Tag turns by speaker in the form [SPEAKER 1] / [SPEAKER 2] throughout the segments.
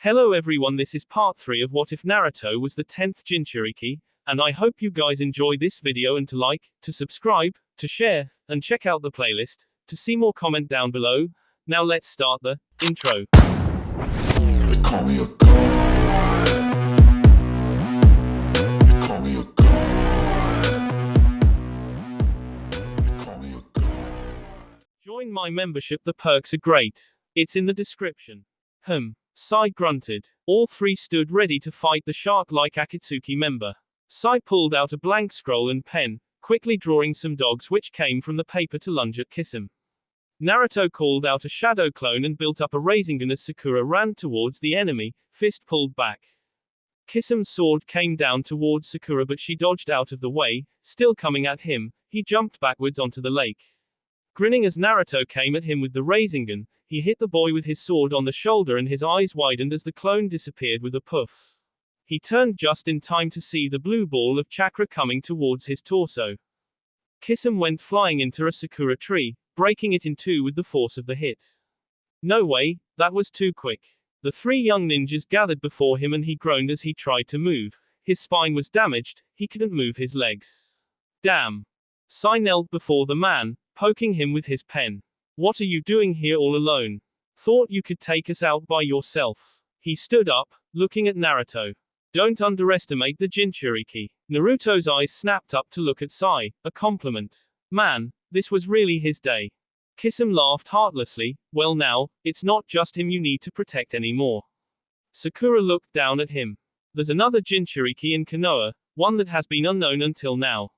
[SPEAKER 1] Hello everyone, this is part 3 of What If Naruto was the 10th Jinchuuriki, and I hope you guys enjoy this video and to like, to subscribe, to share, and check out the playlist, to see more comment down below. Now let's start the intro.
[SPEAKER 2] They call me a god. They call me a god. They call me a god.
[SPEAKER 1] Join my membership, the perks are great. It's in the description. Sai grunted. All three stood ready to fight the shark-like Akatsuki member. Sai pulled out a blank scroll and pen, quickly drawing some dogs which came from the paper to lunge at Kisame. Naruto called out a shadow clone and built up a Rasengan as Sakura ran towards the enemy, fist pulled back. Kisame's sword came down towards Sakura but she dodged out of the way, still coming at him. He jumped backwards onto the lake. Grinning as Naruto came at him with the Rasengan, he hit the boy with his sword on the shoulder and his eyes widened as the clone disappeared with a puff. He turned just in time to see the blue ball of chakra coming towards his torso. Kisame went flying into a Sakura tree, breaking it in two with the force of the hit. No way, that was too quick. The three young ninjas gathered before him and he groaned as he tried to move. His spine was damaged, he couldn't move his legs. Damn. Sai knelt before the man, poking him with his pen. What are you doing here all alone? Thought you could take us out by yourself. He stood up, looking at Naruto. Don't underestimate the Jinchuuriki. Naruto's eyes snapped up to look at Sai, a compliment. Man, this was really his day. Kisame laughed heartlessly. Well now, it's not just him you need to protect anymore. Sakura looked down at him. There's another Jinchuuriki in Konoha, one that has been unknown until now.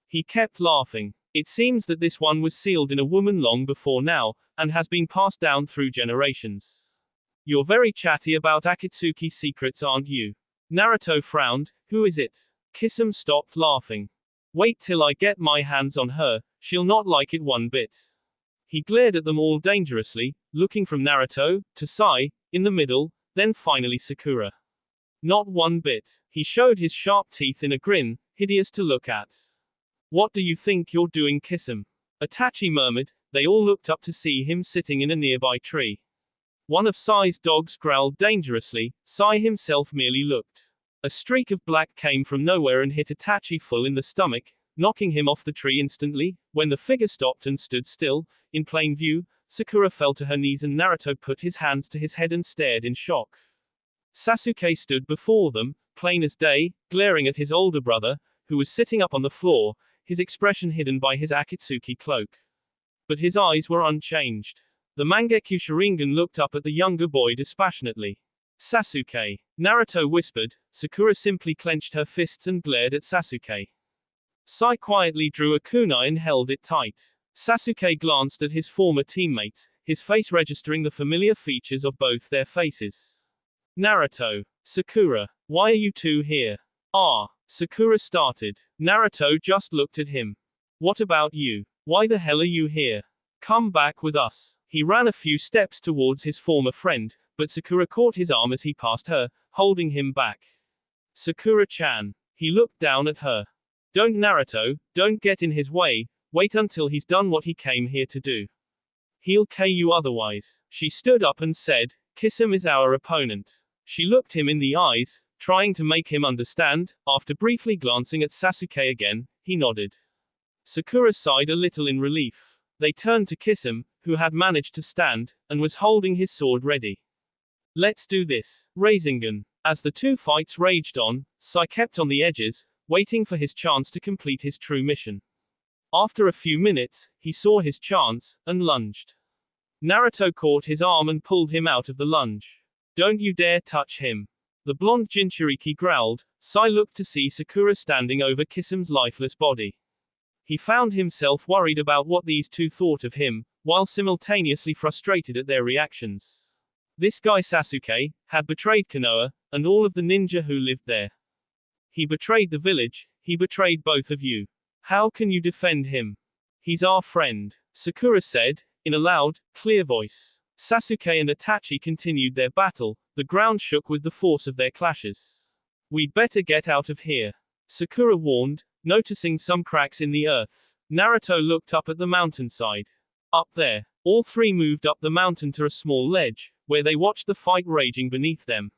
[SPEAKER 1] He kept laughing. It seems that this one was sealed in a woman long before now, and has been passed down through generations. You're very chatty about Akatsuki secrets, aren't you? Naruto frowned. Who is it? Kisame stopped laughing. Wait till I get my hands on her, she'll not like it one bit. He glared at them all dangerously, looking from Naruto, to Sai, in the middle, then finally Sakura. Not one bit. He showed his sharp teeth in a grin, hideous to look at. What do you think you're doing, Kisame? Itachi murmured. They all looked up to see him sitting in a nearby tree. One of Sai's dogs growled dangerously. Sai himself merely looked. A streak of black came from nowhere and hit Itachi full in the stomach, knocking him off the tree instantly. When the figure stopped and stood still, in plain view, Sakura fell to her knees and Naruto put his hands to his head and stared in shock. Sasuke stood before them, plain as day, glaring at his older brother, who was sitting up on the floor, his expression hidden by his Akatsuki cloak. But his eyes were unchanged. The Mangekyo Sharingan looked up at the younger boy dispassionately. Sasuke. Naruto whispered. Sakura simply clenched her fists and glared at Sasuke. Sai quietly drew a kunai and held it tight. Sasuke glanced at his former teammates, his face registering the familiar features of both their faces. Naruto. Sakura. Why are you two here? Sakura started. Naruto just looked at him. What about you? Why the hell are you here? Come back with us. He ran a few steps towards his former friend, but Sakura caught his arm as he passed her, holding him back. Sakura-chan. He looked down at her. Don't, Naruto, don't get in his way, wait until he's done what he came here to do. He'll KO you otherwise. She stood up and said, Kisame is our opponent. She looked him in the eyes, trying to make him understand. After briefly glancing at Sasuke again, he nodded. Sakura sighed a little in relief. They turned to Kisame, who had managed to stand, and was holding his sword ready. Let's do this. Rasengan. As the two fights raged on, Sai kept on the edges, waiting for his chance to complete his true mission. After a few minutes, he saw his chance, and lunged. Naruto caught his arm and pulled him out of the lunge. Don't you dare touch him. The blonde Jinchuuriki growled. Sai looked to see Sakura standing over Kisame's lifeless body. He found himself worried about what these two thought of him, while simultaneously frustrated at their reactions. This guy Sasuke had betrayed Konoha, and all of the ninja who lived there. He betrayed the village, he betrayed both of you. How can you defend him? He's our friend, Sakura said, in a loud, clear voice. Sasuke and Itachi continued their battle. The ground shook with the force of their clashes. We'd better get out of here, Sakura warned, noticing some cracks in the earth. Naruto looked up at the mountainside. Up there. All three moved up the mountain to a small ledge, where they watched the fight raging beneath them.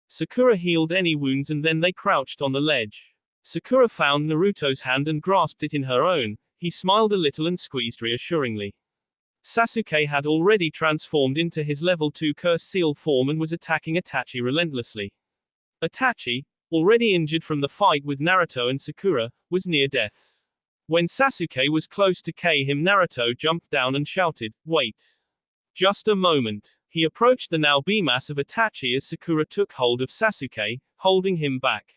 [SPEAKER 1] Sakura healed any wounds and then they crouched on the ledge. Sakura found Naruto's hand and grasped it in her own. He smiled a little and squeezed reassuringly. Sasuke had already transformed into his level 2 curse seal form and was attacking Itachi relentlessly. Itachi, already injured from the fight with Naruto and Sakura, was near death. When Sasuke was close to KO him, Naruto jumped down and shouted, "Wait. Just a moment." He approached the now B-mass of Itachi as Sakura took hold of Sasuke, holding him back.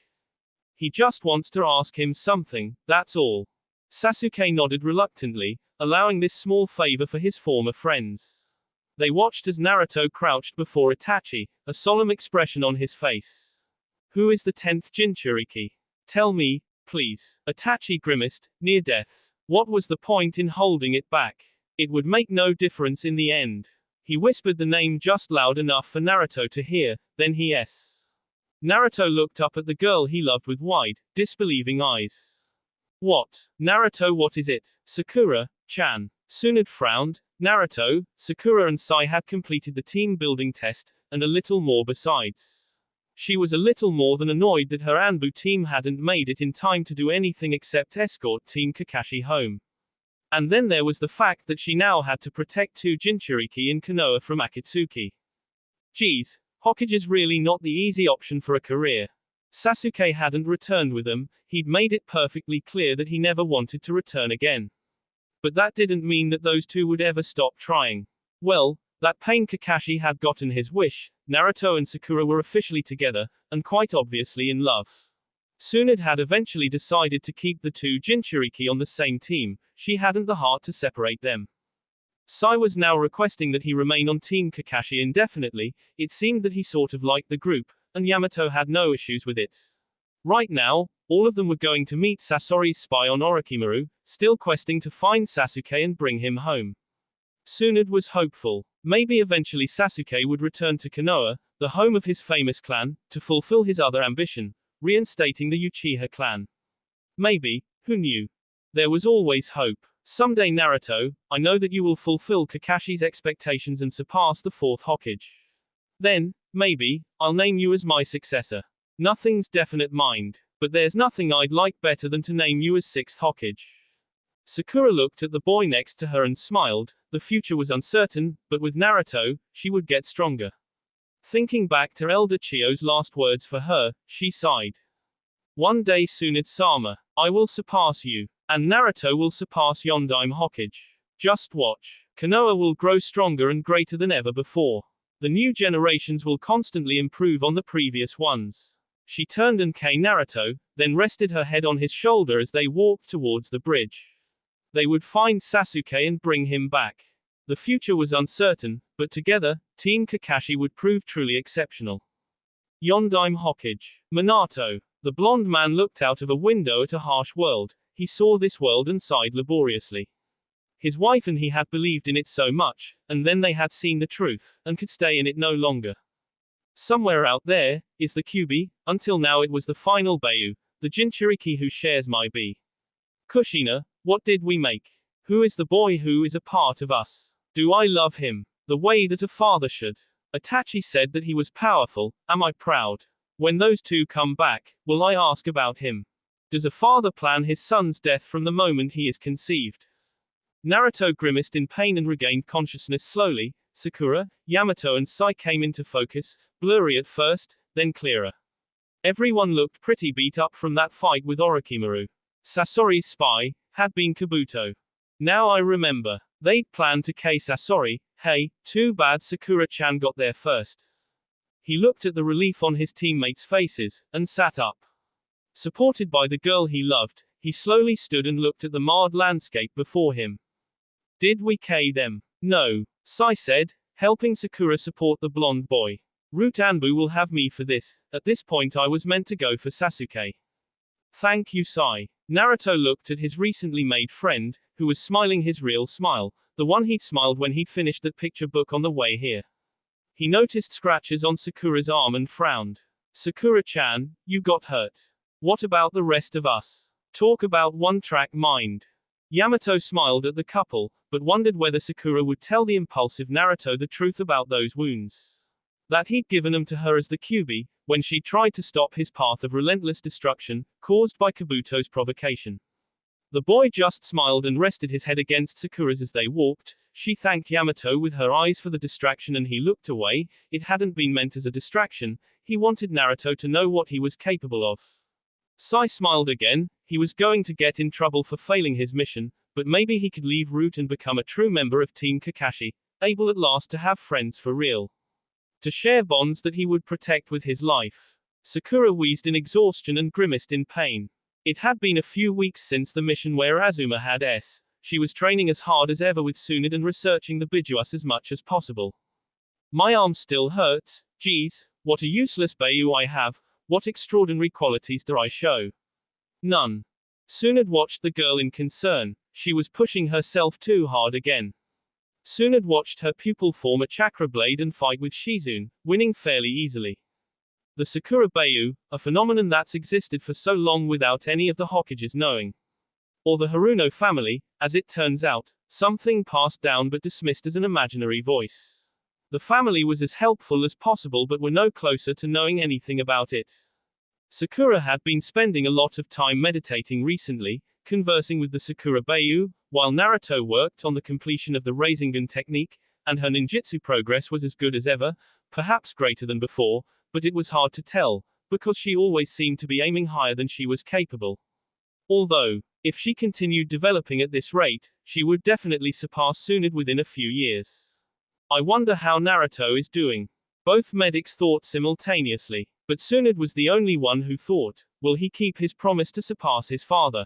[SPEAKER 1] "He just wants to ask him something, that's all." Sasuke nodded reluctantly, allowing this small favor for his former friends. They watched as Naruto crouched before Itachi, a solemn expression on his face. "Who is the 10th Jinchuuriki? Tell me, please." Itachi grimaced, near death. What was the point in holding it back? It would make no difference in the end. He whispered the name just loud enough for Naruto to hear, then he s. Naruto looked up at the girl he loved with wide, disbelieving eyes. "What? Naruto, what is it?" "Sakura-chan." Tsunade frowned. Naruto, Sakura and Sai had completed the team building test, and a little more besides. She was a little more than annoyed that her Anbu team hadn't made it in time to do anything except escort Team Kakashi home. And then there was the fact that she now had to protect 2 Jinchuuriki in Konoha from Akatsuki. Geez, Hokage's really not the easy option for a career. Sasuke hadn't returned with them, he'd made it perfectly clear that he never wanted to return again. But that didn't mean that those two would ever stop trying. Well, that pain Kakashi had gotten his wish. Naruto and Sakura were officially together, and quite obviously in love. Tsunade had eventually decided to keep the 2 Jinchuuriki on the same team. She hadn't the heart to separate them. Sai was now requesting that he remain on Team Kakashi indefinitely. It seemed that he sort of liked the group, and Yamato had no issues with it. Right now, all of them were going to meet Sasori's spy on Orochimaru, still questing to find Sasuke and bring him home. Tsunade was hopeful. Maybe eventually Sasuke would return to Konoha, the home of his famous clan, to fulfill his other ambition, reinstating the Uchiha clan. Maybe, who knew? There was always hope. "Someday, Naruto, I know that you will fulfill Kakashi's expectations and surpass the 4th Hokage. Then, maybe, I'll name you as my successor. Nothing's definite, mind, but there's nothing I'd like better than to name you as 6th Hokage." Sakura looked at the boy next to her and smiled. The future was uncertain, but with Naruto, she would get stronger. Thinking back to Elder Chiyo's last words for her, she sighed. "One day, Tsunade-sama, I will surpass you. And Naruto will surpass Yondaime Hokage. Just watch. Konoha will grow stronger and greater than ever before. The new generations will constantly improve on the previous ones." She turned and kissed Naruto, then rested her head on his shoulder as they walked towards the bridge. They would find Sasuke and bring him back. The future was uncertain, but together, Team Kakashi would prove truly exceptional. Yondaime Hokage. Minato. The blonde man looked out of a window at a harsh world. He saw this world and sighed laboriously. His wife and he had believed in it so much, and then they had seen the truth, and could stay in it no longer. Somewhere out there, is the Kyuubi. Until now it was the final Bayu, the Jinchuuriki who shares my B. Kushina, what did we make? Who is the boy who is a part of us? Do I love him? The way that a father should. Itachi said that he was powerful. Am I proud? When those two come back, will I ask about him? Does a father plan his son's death from the moment he is conceived? Naruto grimaced in pain and regained consciousness slowly. Sakura, Yamato and Sai came into focus, blurry at first, then clearer. Everyone looked pretty beat up from that fight with Orochimaru. Sasori's spy had been Kabuto. Now I remember. They'd planned to kill Sasori. Hey, too bad Sakura-chan got there first. He looked at the relief on his teammates' faces, and sat up. Supported by the girl he loved, he slowly stood and looked at the marred landscape before him. Did we kill them? No. Sai said, helping Sakura support the blonde boy. Root Anbu will have me for this. At this point I was meant to go for Sasuke. Thank you, Sai. Naruto looked at his recently made friend, who was smiling his real smile, the one he'd smiled when he'd finished that picture book on the way here. He noticed scratches on Sakura's arm and frowned. Sakura-chan, you got hurt. What about the rest of us? Talk about one-track mind. Yamato smiled at the couple, but wondered whether Sakura would tell the impulsive Naruto the truth about those wounds. That he'd given them to her as the Kyuubi, when she tried to stop his path of relentless destruction, caused by Kabuto's provocation. The boy just smiled and rested his head against Sakura's as they walked. She thanked Yamato with her eyes for the distraction and he looked away. It hadn't been meant as a distraction, he wanted Naruto to know what he was capable of. Sai smiled again. He was going to get in trouble for failing his mission, but maybe he could leave Root and become a true member of Team Kakashi, able at last to have friends for real. To share bonds that he would protect with his life. Sakura wheezed in exhaustion and grimaced in pain. It had been a few weeks since the mission where Azuma had S. She was training as hard as ever with Tsunade and researching the Bijuas as much as possible. My arm still hurts. Geez, what a useless Bayu I have. What extraordinary qualities do I show? None. Tsunade watched the girl in concern. She was pushing herself too hard again. Tsunade watched her pupil form a chakra blade and fight with Shizune, winning fairly easily. The Sakura Bayu, a phenomenon that's existed for so long without any of the Hokages knowing. Or the Haruno family, as it turns out, something passed down but dismissed as an imaginary voice. The family was as helpful as possible but were no closer to knowing anything about it. Sakura had been spending a lot of time meditating recently, conversing with the Sakura Bayu, while Naruto worked on the completion of the Rasengan technique, and her ninjutsu progress was as good as ever, perhaps greater than before, but it was hard to tell, because she always seemed to be aiming higher than she was capable. Although, if she continued developing at this rate, she would definitely surpass Tsunade within a few years. I wonder how Naruto is doing. Both medics thought simultaneously, but Tsunade was the only one who thought, will he keep his promise to surpass his father?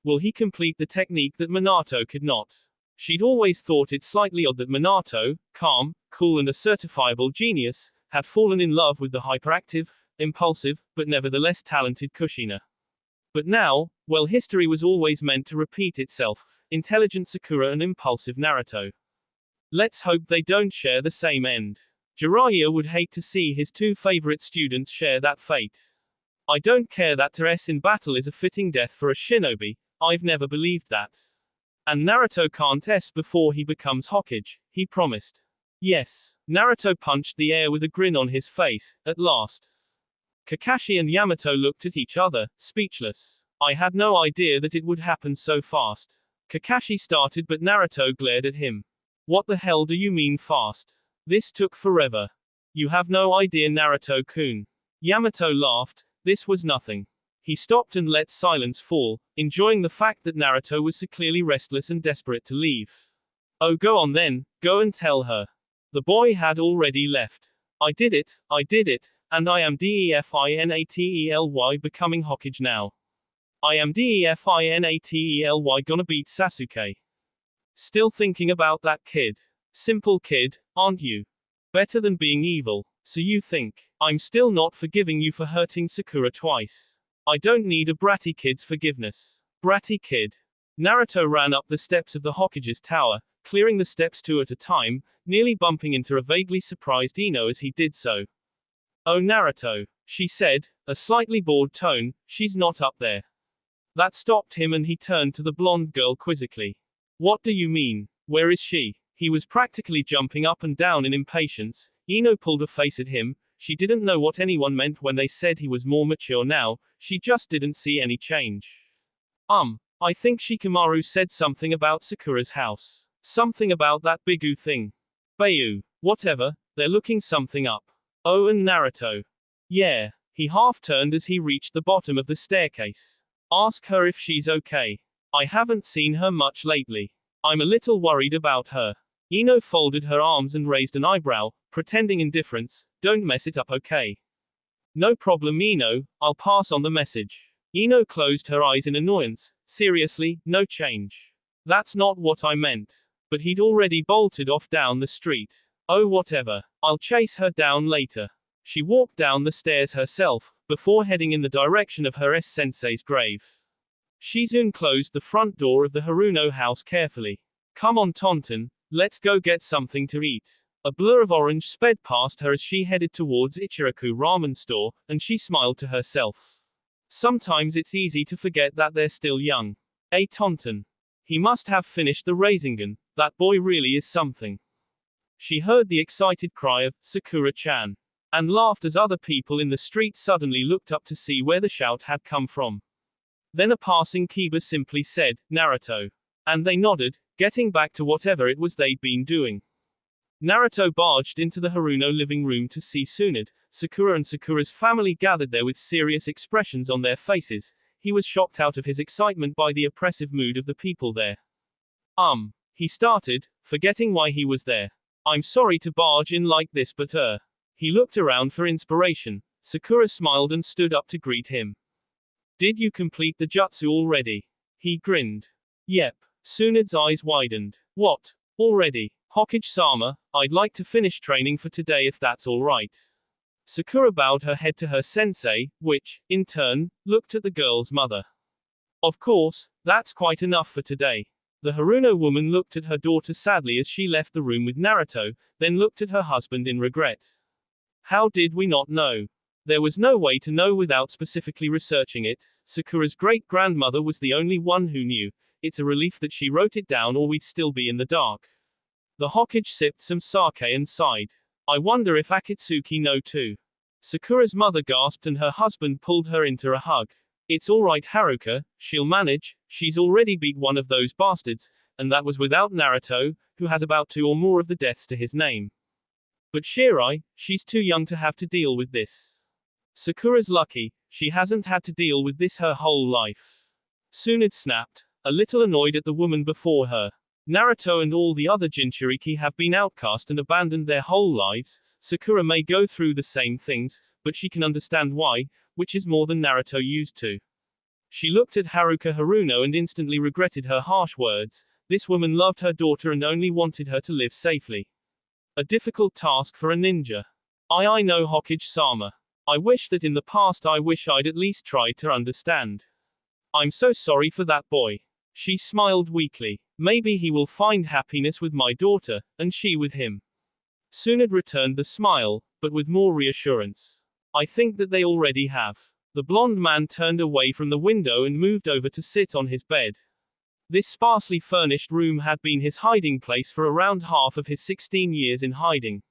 [SPEAKER 1] Will he complete the technique that Minato could not? She'd always thought it slightly odd that Minato, calm, cool and a certifiable genius, had fallen in love with the hyperactive, impulsive, but nevertheless talented Kushina. But now, well, history was always meant to repeat itself, intelligent Sakura and impulsive Naruto. Let's hope they don't share the same end. Jiraiya would hate to see his two favorite students share that fate. I don't care that to S in battle is a fitting death for a shinobi, I've never believed that. And Naruto can't S before he becomes Hokage, he promised. Yes. Naruto punched the air with a grin on his face, at last. Kakashi and Yamato looked at each other, speechless. I had no idea that it would happen so fast. Kakashi started but Naruto glared at him. What the hell do you mean fast? This took forever. You have no idea, Naruto-kun. Yamato laughed. This was nothing. He stopped and let silence fall, enjoying the fact that Naruto was so clearly restless and desperate to leave. Oh, go on then, go and tell her. The boy had already left. I did it, and I am DEFINATELY becoming Hokage now. I am DEFINATELY gonna beat Sasuke. Still thinking about that kid. Simple kid, aren't you? Better than being evil. So you think. I'm still not forgiving you for hurting Sakura twice. I don't need a bratty kid's forgiveness. Bratty kid. Naruto ran up the steps of the Hokage's tower, clearing the steps two at a time, nearly bumping into a vaguely surprised Ino as he did so. Oh Naruto, she said, a slightly bored tone, she's not up there. That stopped him and he turned to the blonde girl quizzically. What do you mean? Where is she? He was practically jumping up and down in impatience. Ino pulled a face at him. She didn't know what anyone meant when they said he was more mature now, she just didn't see any change. I think Shikamaru said something about Sakura's house. Something about that Bigu thing. Bayu. Whatever, they're looking something up. Oh, and Naruto. Yeah. He half turned as he reached the bottom of the staircase. Ask her if she's okay. I haven't seen her much lately. I'm a little worried about her. Ino folded her arms and raised an eyebrow, pretending indifference. Don't mess it up, okay? No problem, Ino, I'll pass on the message. Ino closed her eyes in annoyance. Seriously, no change. That's not what I meant. But he'd already bolted off down the street. Oh, whatever. I'll chase her down later. She walked down the stairs herself, before heading in the direction of her S-sensei's grave. Shizune closed the front door of the Haruno house carefully. Come on, Tonton, let's go get something to eat. A blur of orange sped past her as she headed towards Ichiraku ramen store, and she smiled to herself. Sometimes it's easy to forget that they're still young. Tonton. He must have finished the Rasengan, that boy really is something. She heard the excited cry of, Sakura-chan, and laughed as other people in the street suddenly looked up to see where the shout had come from. Then a passing Kiba simply said, Naruto. And they nodded, getting back to whatever it was they'd been doing. Naruto barged into the Haruno living room to see Tsunade. Sakura and Sakura's family gathered there with serious expressions on their faces. He was shocked out of his excitement by the oppressive mood of the people there. He started, forgetting why he was there. I'm sorry to barge in like this, but He looked around for inspiration. Sakura smiled and stood up to greet him. Did you complete the jutsu already? He grinned. Yep. Tsunade's eyes widened. What? Already? Hokage-sama, I'd like to finish training for today if that's alright. Sakura bowed her head to her sensei, which, in turn, looked at the girl's mother. Of course, that's quite enough for today. The Haruno woman looked at her daughter sadly as she left the room with Naruto, then looked at her husband in regret. How did we not know? There was no way to know without specifically researching it. Sakura's great-grandmother was the only one who knew. It's a relief that she wrote it down or we'd still be in the dark. The Hokage sipped some sake and sighed. I wonder if Akatsuki know too. Sakura's mother gasped and her husband pulled her into a hug. It's alright Haruka, she'll manage, she's already beat one of those bastards, and that was without Naruto, who has about 2 or more of the deaths to his name. But Shirai, she's too young to have to deal with this. Sakura's lucky, she hasn't had to deal with this her whole life. Tsunade snapped, a little annoyed at the woman before her. Naruto and all the other Jinchuuriki have been outcast and abandoned their whole lives. Sakura may go through the same things, but she can understand why, which is more than Naruto used to. She looked at Haruka Haruno and instantly regretted her harsh words. This woman loved her daughter and only wanted her to live safely. A difficult task for a ninja. I know Hokage-sama. I wish that in the past I wish I'd at least tried to understand. I'm so sorry for that boy. She smiled weakly. Maybe he will find happiness with my daughter, and she with him. Tsunade returned the smile, but with more reassurance. I think that they already have. The blonde man turned away from the window and moved over to sit on his bed. This sparsely furnished room had been his hiding place for around half of his 16 years in hiding.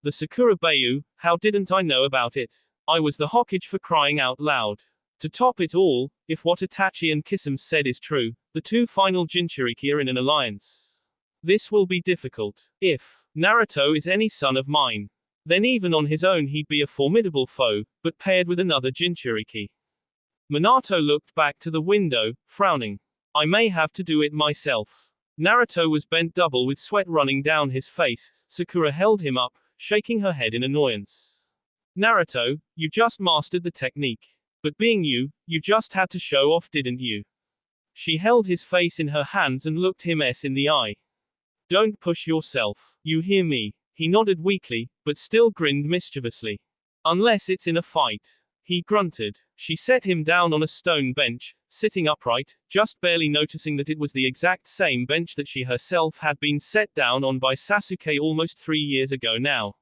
[SPEAKER 1] The Sakura Bayou, how didn't I know about it? I was the Hokage for crying out loud. To top it all, if what Itachi and Kisame said is true, the 2 final Jinchuuriki are in an alliance. This will be difficult. If Naruto is any son of mine, then even on his own he'd be a formidable foe, but paired with another Jinchuuriki. Minato looked back to the window, frowning. I may have to do it myself. Naruto was bent double with sweat running down his face. Sakura held him up, shaking her head in annoyance. Naruto, you just mastered the technique. But being you just had to show off, didn't you? She held his face in her hands and looked him in the eye. Don't push yourself. You hear me? He nodded weakly, but still grinned mischievously. Unless it's in a fight. He grunted. She set him down on a stone bench, sitting upright, just barely noticing that it was the exact same bench that she herself had been set down on by Sasuke almost 3 years ago now.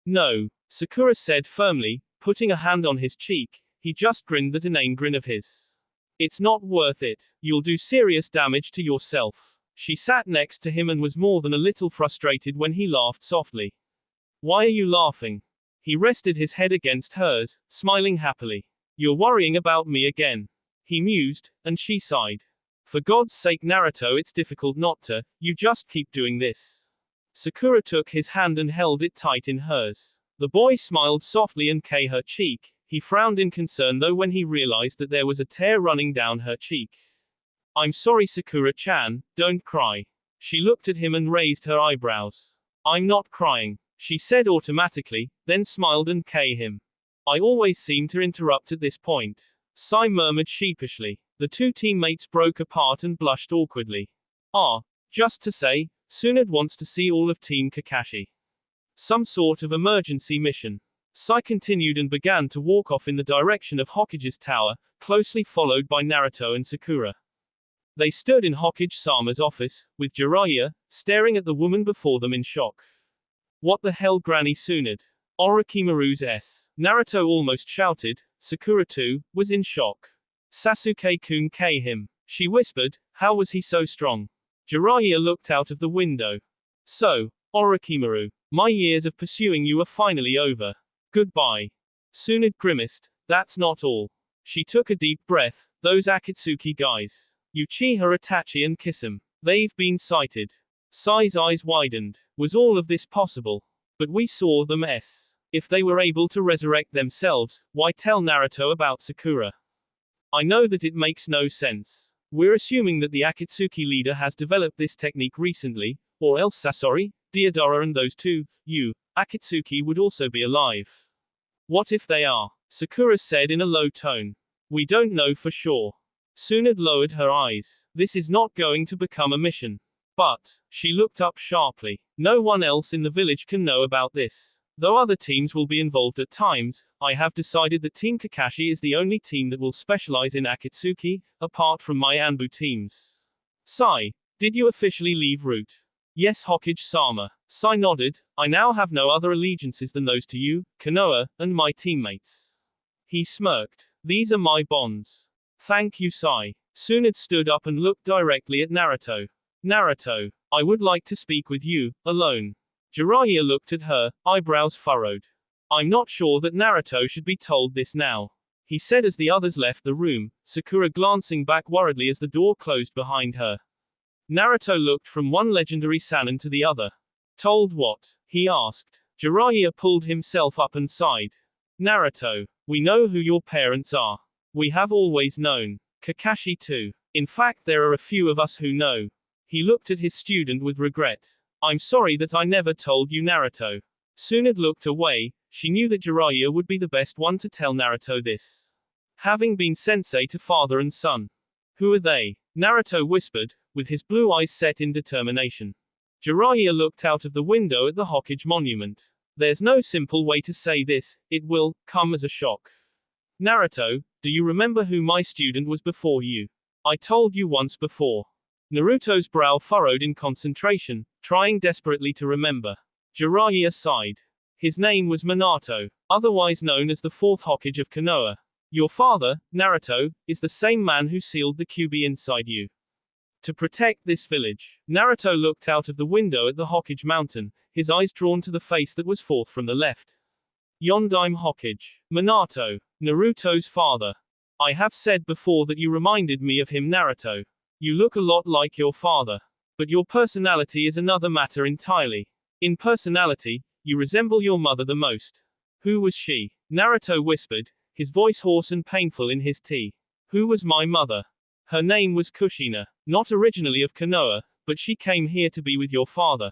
[SPEAKER 1] No, Sakura said firmly, putting a hand on his cheek. He just grinned that inane grin of his. It's not worth it. You'll do serious damage to yourself. She sat next to him and was more than a little frustrated when he laughed softly. Why are you laughing? He rested his head against hers, smiling happily. You're worrying about me again. He mused, and she sighed. For God's sake Naruto, it's difficult not to, you just keep doing this. Sakura took his hand and held it tight in hers. The boy smiled softly and kissed her cheek. He frowned in concern though when he realized that there was a tear running down her cheek. I'm sorry Sakura-chan, don't cry. She looked at him and raised her eyebrows. I'm not crying, she said automatically, then smiled and kissed him. I always seem to interrupt at this point. Sai murmured sheepishly. The 2 teammates broke apart and blushed awkwardly. Just to say, Tsunade wants to see all of Team Kakashi. Some sort of emergency mission. Sai continued and began to walk off in the direction of Hokage's tower, closely followed by Naruto and Sakura. They stood in Hokage-sama's office, with Jiraiya, staring at the woman before them in shock. What the hell Granny Tsunade? Orochimaru's S. Naruto almost shouted. Sakura too, was in shock. Sasuke-kun kissed him. She whispered, how was he so strong? Jiraiya looked out of the window. So, Orochimaru, my years of pursuing you are finally over. Goodbye. Tsunade grimaced, that's not all. She took a deep breath, those Akatsuki guys. Uchiha Itachi and Kisame. They've been sighted. Sai's eyes widened. Was all of this possible? But we saw them. If they were able to resurrect themselves, why tell Naruto about Sakura? I know that it makes no sense. We're assuming that the Akatsuki leader has developed this technique recently, or else Sasori, Deodara and those two, Akatsuki would also be alive. What if they are? Sakura said in a low tone. We don't know for sure. Tsunade lowered her eyes. This is not going to become a mission. But, she looked up sharply. No one else in the village can know about this. Though other teams will be involved at times, I have decided that Team Kakashi is the only team that will specialize in Akatsuki, apart from my Anbu teams. Sai, did you officially leave Root? Yes, Hokage-sama. Sai nodded. I now have no other allegiances than those to you, Konoha, and my teammates. He smirked. These are my bonds. Thank you, Sai. Tsunade stood up and looked directly at Naruto. Naruto, I would like to speak with you, alone. Jiraiya looked at her, eyebrows furrowed. I'm not sure that Naruto should be told this now. He said as the others left the room, Sakura glancing back worriedly as the door closed behind her. Naruto looked from one legendary Sannin to the other. Told what? He asked. Jiraiya pulled himself up and sighed. Naruto, we know who your parents are. We have always known. Kakashi too. In fact, there are a few of us who know. He looked at his student with regret. I'm sorry that I never told you, Naruto. Tsunade looked away. She knew that Jiraiya would be the best one to tell Naruto this. Having been sensei to father and son. Who are they? Naruto whispered, with his blue eyes set in determination. Jiraiya looked out of the window at the Hokage monument. There's no simple way to say this, it will come as a shock. Naruto, do you remember who my student was before you? I told you once before. Naruto's brow furrowed in concentration, trying desperately to remember. Jiraiya sighed. His name was Minato, otherwise known as the fourth Hokage of Konoha. Your father, Naruto, is the same man who sealed the QB inside you. To protect this village. Naruto looked out of the window at the Hokage mountain, his eyes drawn to the face that was forth from the left. Yondaime Hokage. Minato. Naruto's father. I have said before that you reminded me of him, Naruto. You look a lot like your father. But your personality is another matter entirely. In personality, you resemble your mother the most. Who was she? Naruto whispered, his voice hoarse and painful in his tea. Who was my mother? Her name was Kushina, not originally of Konoha, but she came here to be with your father.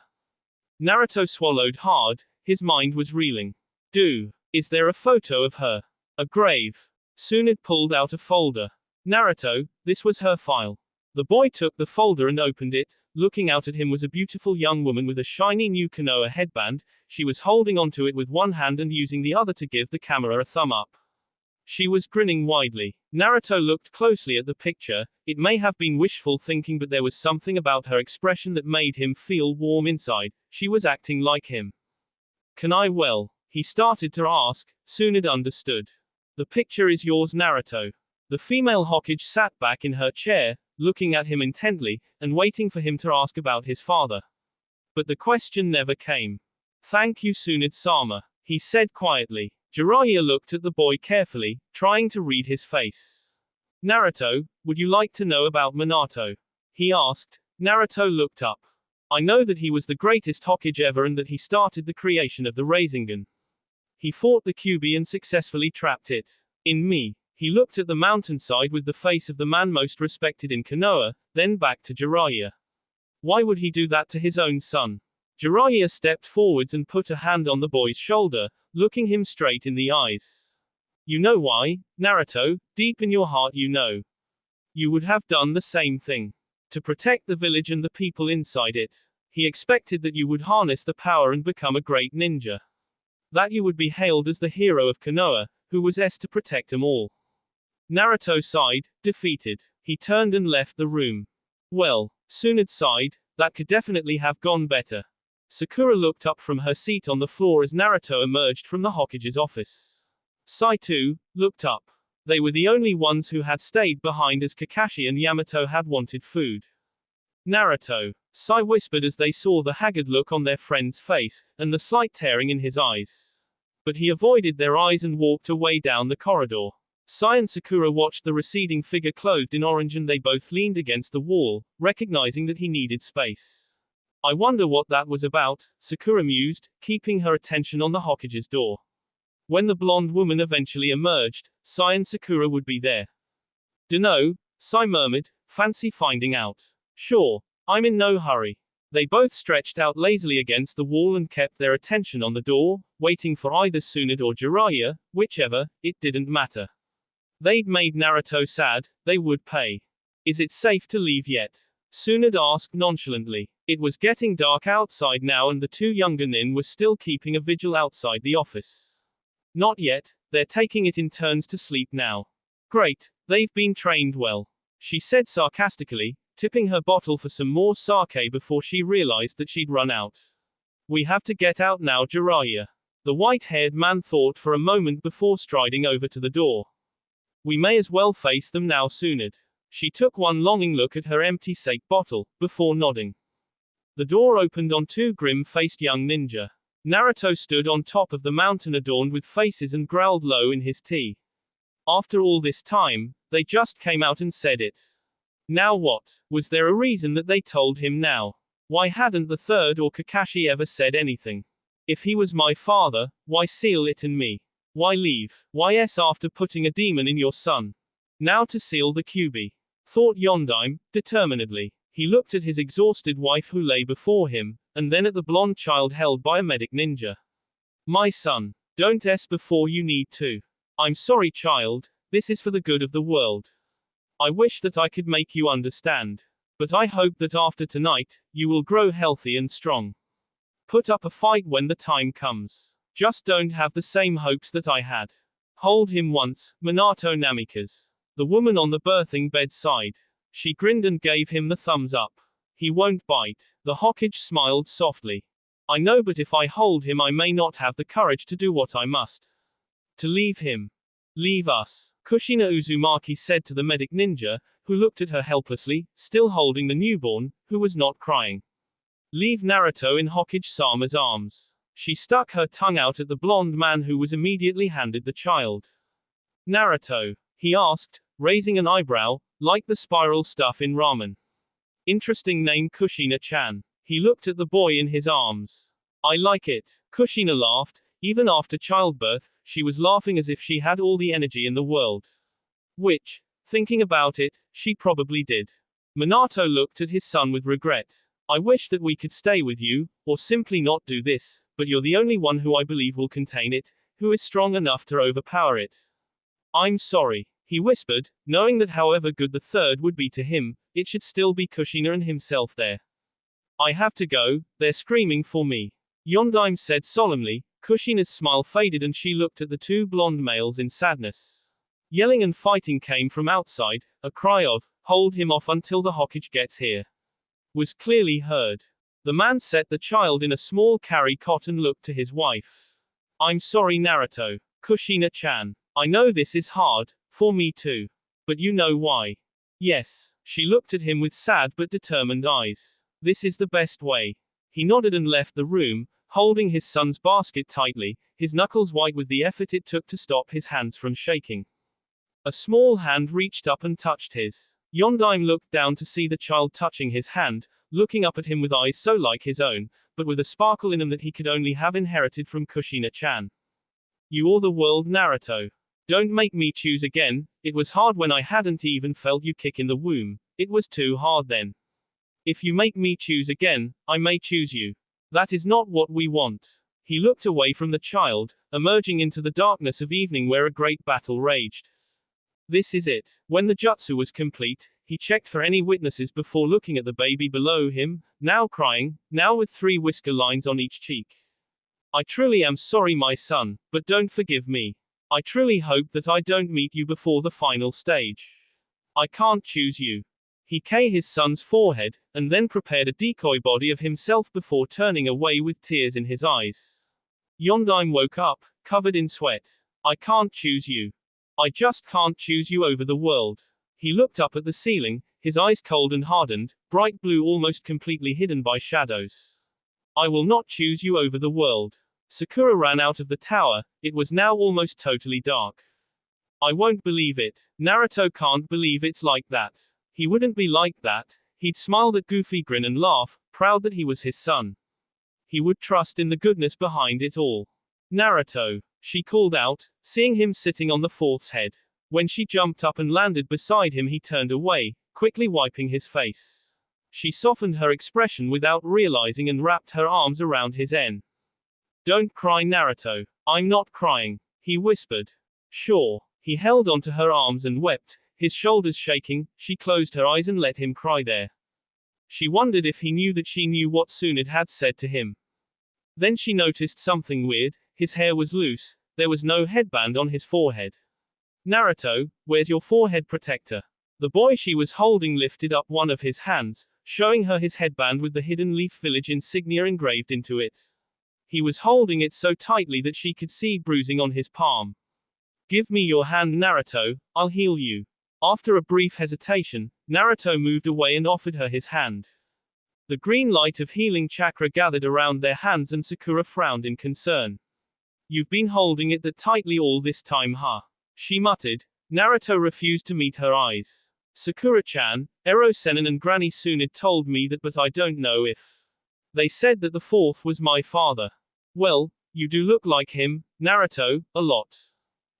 [SPEAKER 1] Naruto swallowed hard, his mind was reeling. Is there a photo of her? A grave. Tsunade pulled out a folder. Naruto, this was her file. The boy took the folder and opened it. Looking out at him was a beautiful young woman with a shiny new Konoha headband. She was holding onto it with one hand and using the other to give the camera a thumb up. She was grinning widely. Naruto looked closely at the picture. It may have been wishful thinking, but there was something about her expression that made him feel warm inside. She was acting like him. Can I? Well, he started to ask. Tsunade understood. The picture is yours, Naruto. The female Hokage sat back in her chair, looking at him intently, and waiting for him to ask about his father. But the question never came. Thank you, Tsunade-sama, he said quietly. Jiraiya looked at the boy carefully, trying to read his face. Naruto, would you like to know about Minato? He asked. Naruto looked up. I know that he was the greatest Hokage ever and that he started the creation of the Rasengan. He fought the QB and successfully trapped it. In me. He looked at the mountainside with the face of the man most respected in Konoha, then back to Jiraiya. Why would he do that to his own son? Jiraiya stepped forwards and put a hand on the boy's shoulder, looking him straight in the eyes. You know why, Naruto, deep in your heart you know. You would have done the same thing. To protect the village and the people inside it. He expected that you would harness the power and become a great ninja. That you would be hailed as the hero of Konoha, who was to protect them all. Naruto sighed, defeated. He turned and left the room. Well, Tsunade sighed, that could definitely have gone better. Sakura looked up from her seat on the floor as Naruto emerged from the Hokage's office. Sai too looked up. They were the only ones who had stayed behind as Kakashi and Yamato had wanted food. Naruto, Sai whispered as they saw the haggard look on their friend's face, and the slight tearing in his eyes. But he avoided their eyes and walked away down the corridor. Sai and Sakura watched the receding figure clothed in orange and they both leaned against the wall, recognizing that he needed space. I wonder what that was about, Sakura mused, keeping her attention on the Hokage's door. When the blonde woman eventually emerged, Sai and Sakura would be there. Dunno, Sai murmured, fancy finding out. Sure. I'm in no hurry. They both stretched out lazily against the wall and kept their attention on the door, waiting for either Tsunade or Jiraiya, whichever, it didn't matter. They'd made Naruto sad, they would pay. Is it safe to leave yet? Tsunade asked nonchalantly. It was getting dark outside now and the two younger nin were still keeping a vigil outside the office. Not yet, they're taking it in turns to sleep now. Great, they've been trained well. She said sarcastically, tipping her bottle for some more sake before she realized that she'd run out. We have to get out now, Jiraiya. The white-haired man thought for a moment before striding over to the door. We may as well face them now, Tsunade. She took one longing look at her empty sake bottle, before nodding. The door opened on two grim-faced young ninja. Naruto stood on top of the mountain adorned with faces and growled low in his tea. After all this time, they just came out and said it. Now what? Was there a reason that they told him now? Why hadn't the third or Kakashi ever said anything? If he was my father, why seal it in me? Why leave? Why after putting a demon in your son? Now to seal the QB. Thought Yondaime, determinedly. He looked at his exhausted wife who lay before him, and then at the blonde child held by a medic ninja. My son. Don't before you need to. I'm sorry, child. This is for the good of the world. I wish that I could make you understand. But I hope that after tonight, you will grow healthy and strong. Put up a fight when the time comes. Just don't have the same hopes that I had. Hold him once, Minato Namikaze. The woman on the birthing bed sighed. She grinned and gave him the thumbs up. He won't bite. The Hokage smiled softly. I know, but if I hold him I may not have the courage to do what I must. To leave him. Leave us. Kushina Uzumaki said to the medic ninja, who looked at her helplessly, still holding the newborn, who was not crying. Leave Naruto in Hokage-sama's arms. She stuck her tongue out at the blonde man who was immediately handed the child. Naruto? He asked, raising an eyebrow, like the spiral stuff in ramen. Interesting name, Kushina-chan. He looked at the boy in his arms. I like it. Kushina laughed. Even after childbirth, she was laughing as if she had all the energy in the world. Which, thinking about it, she probably did. Minato looked at his son with regret. I wish that we could stay with you, or simply not do this, but you're the only one who I believe will contain it, who is strong enough to overpower it. I'm sorry, he whispered, knowing that however good the third would be to him, it should still be Kushina and himself there. I have to go, they're screaming for me. Yondaime said solemnly. Kushina's smile faded and she looked at the two blonde males in sadness. Yelling and fighting came from outside, a cry of, hold him off until the Hokage gets here, was clearly heard. The man set the child in a small carry cot and looked to his wife. I'm sorry, Naruto. Kushina-chan. I know this is hard, for me too. But you know why. Yes. She looked at him with sad but determined eyes. This is the best way. He nodded and left the room, holding his son's basket tightly, his knuckles white with the effort it took to stop his hands from shaking. A small hand reached up and touched his. Yondaime looked down to see the child touching his hand, looking up at him with eyes so like his own, but with a sparkle in them that he could only have inherited from Kushina-chan. You or the world, Naruto. Don't make me choose again. It was hard when I hadn't even felt you kick in the womb. It was too hard then. If you make me choose again, I may choose you. That is not what we want. He looked away from the child, emerging into the darkness of evening where a great battle raged. This is it. When the jutsu was complete, he checked for any witnesses before looking at the baby below him, now crying, now with 3 whisker lines on each cheek. I truly am sorry, my son, but don't forgive me. I truly hope that I don't meet you before the final stage. I can't choose you. He kissed his son's forehead, and then prepared a decoy body of himself before turning away with tears in his eyes. Yondaime woke up, covered in sweat. I can't choose you. I just can't choose you over the world. He looked up at the ceiling, his eyes cold and hardened, bright blue almost completely hidden by shadows. I will not choose you over the world. Sakura ran out of the tower, it was now almost totally dark. I won't believe it. Naruto can't believe it's like that. He wouldn't be like that. He'd smile that goofy grin and laugh, proud that he was his son. He would trust in the goodness behind it all. Naruto, she called out, seeing him sitting on the fourth's head. When she jumped up and landed beside him, he turned away, quickly wiping his face. She softened her expression without realizing and wrapped her arms around his neck. Don't cry, Naruto. I'm not crying, he whispered. Sure. He held onto her arms and wept, his shoulders shaking. She closed her eyes and let him cry there. She wondered if he knew that she knew what Tsunade had said to him. Then she noticed something weird. His hair was loose, there was no headband on his forehead. Naruto, where's your forehead protector? The boy she was holding lifted up one of his hands, showing her his headband with the Hidden Leaf Village insignia engraved into it. He was holding it so tightly that she could see bruising on his palm. Give me your hand, Naruto, I'll heal you. After a brief hesitation, Naruto moved away and offered her his hand. The green light of healing chakra gathered around their hands and Sakura frowned in concern. You've been holding it that tightly all this time, huh? She muttered. Naruto refused to meet her eyes. Sakura-chan, Ero-sennin and Granny Tsunade told me that, but I don't know if. They said that the fourth was my father. Well, you do look like him, Naruto, a lot.